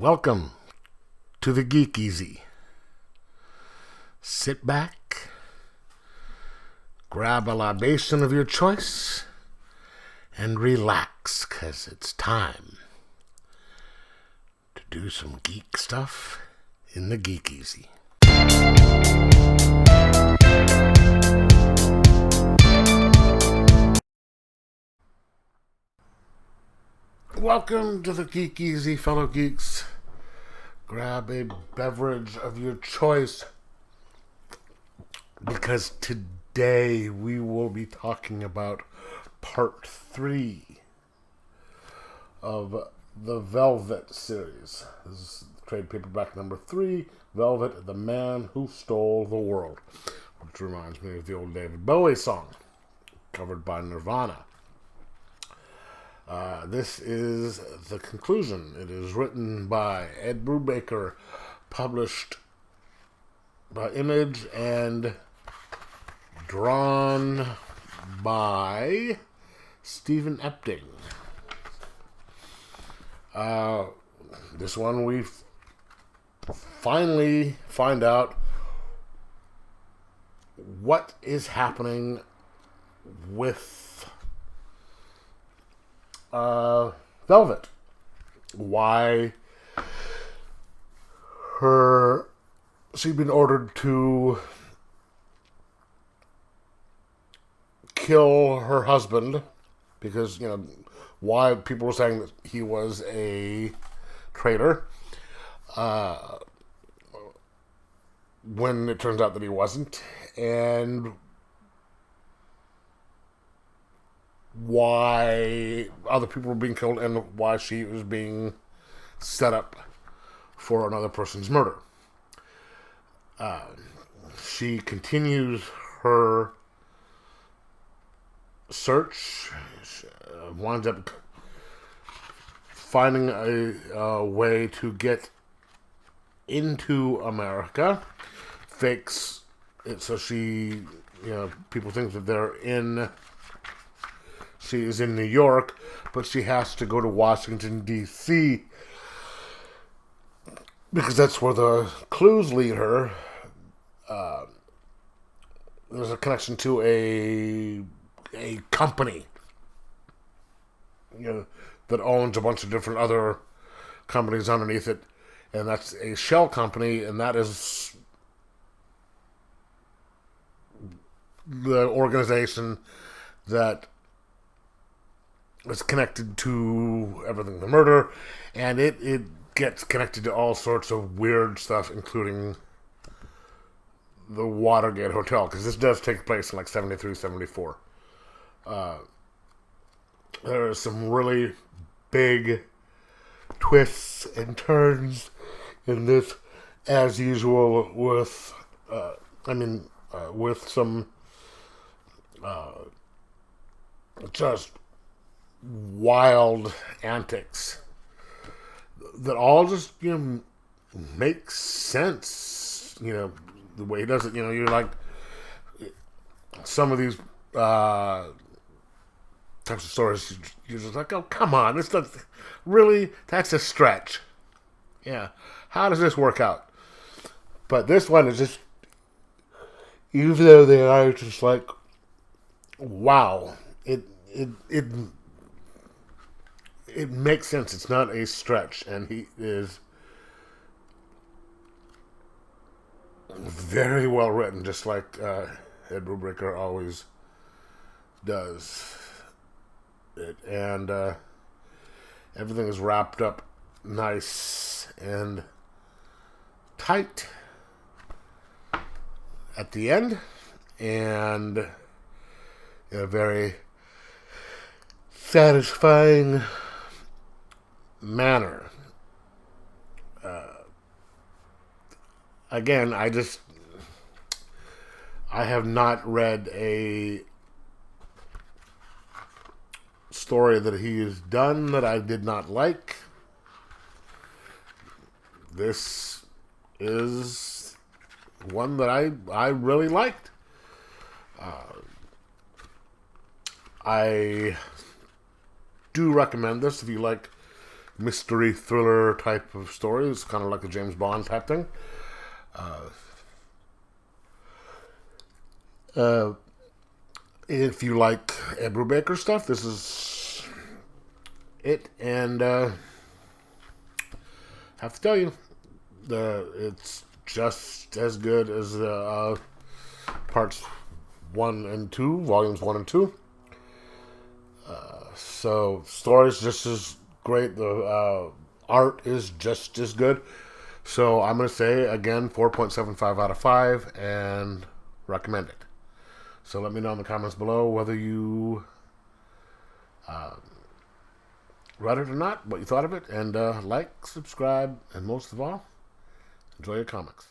Welcome to the Geek Easy. Sit back, grab a libation of your choice, and relax, 'cause it's time to do some geek stuff in the Geek Easy. Welcome to the Geek Easy, fellow geeks. Grab a beverage of your choice, because today we will be talking about part 3 of the Velvet series. This is trade paperback number 3, Velvet, The Man Who Stole the World, which reminds me of the old David Bowie song, covered by Nirvana. This is the conclusion. It is written by Ed Brubaker, published by Image, and drawn by Stephen Epting. This one we finally find out what is happening with Velvet. Why she'd been ordered to kill her husband because, why people were saying that he was a traitor, when it turns out that he wasn't, and why other people were being killed and why she was being set up for another person's murder. She continues her search, winds up finding a way to get into America, fakes it so she, people think that she is in New York, but she has to go to Washington, D.C., because that's where the clues lead her. There's a connection to a company, that owns a bunch of different other companies underneath it, and that's a shell company, and that is the organization that is connected to everything, the murder, and it gets connected to all sorts of weird stuff, including the Watergate Hotel, because this does take place in like 73, 74. There are some really big twists and turns in this, as usual, with some just wild antics that all just make sense. The way he does it. You're like, some of these types of stories, you're just like, oh, come on, this does really, that's a stretch. Yeah, how does this work out? But this one is just, even though they are just like, wow, it makes sense. It's not a stretch, and he is very well written, just like Ed Brubaker always does. And everything is wrapped up nice and tight at the end, and in a very satisfying manner. Again, I have not read a story that he has done that I did not like. This is one that I really liked. I do recommend this if you like mystery thriller type of story. It's kind of like a James Bond type thing. Uh, if you like Ed Brubaker stuff, this is it. And I have to tell you, it's just as good as parts 1 and 2, volumes 1 and 2. So, story's just as great. The art is just as good. So, I'm going to say, again, 4.75 out of 5 and recommend it. So, let me know in the comments below whether you read it or not, what you thought of it. And like, subscribe, and most of all, enjoy your comics.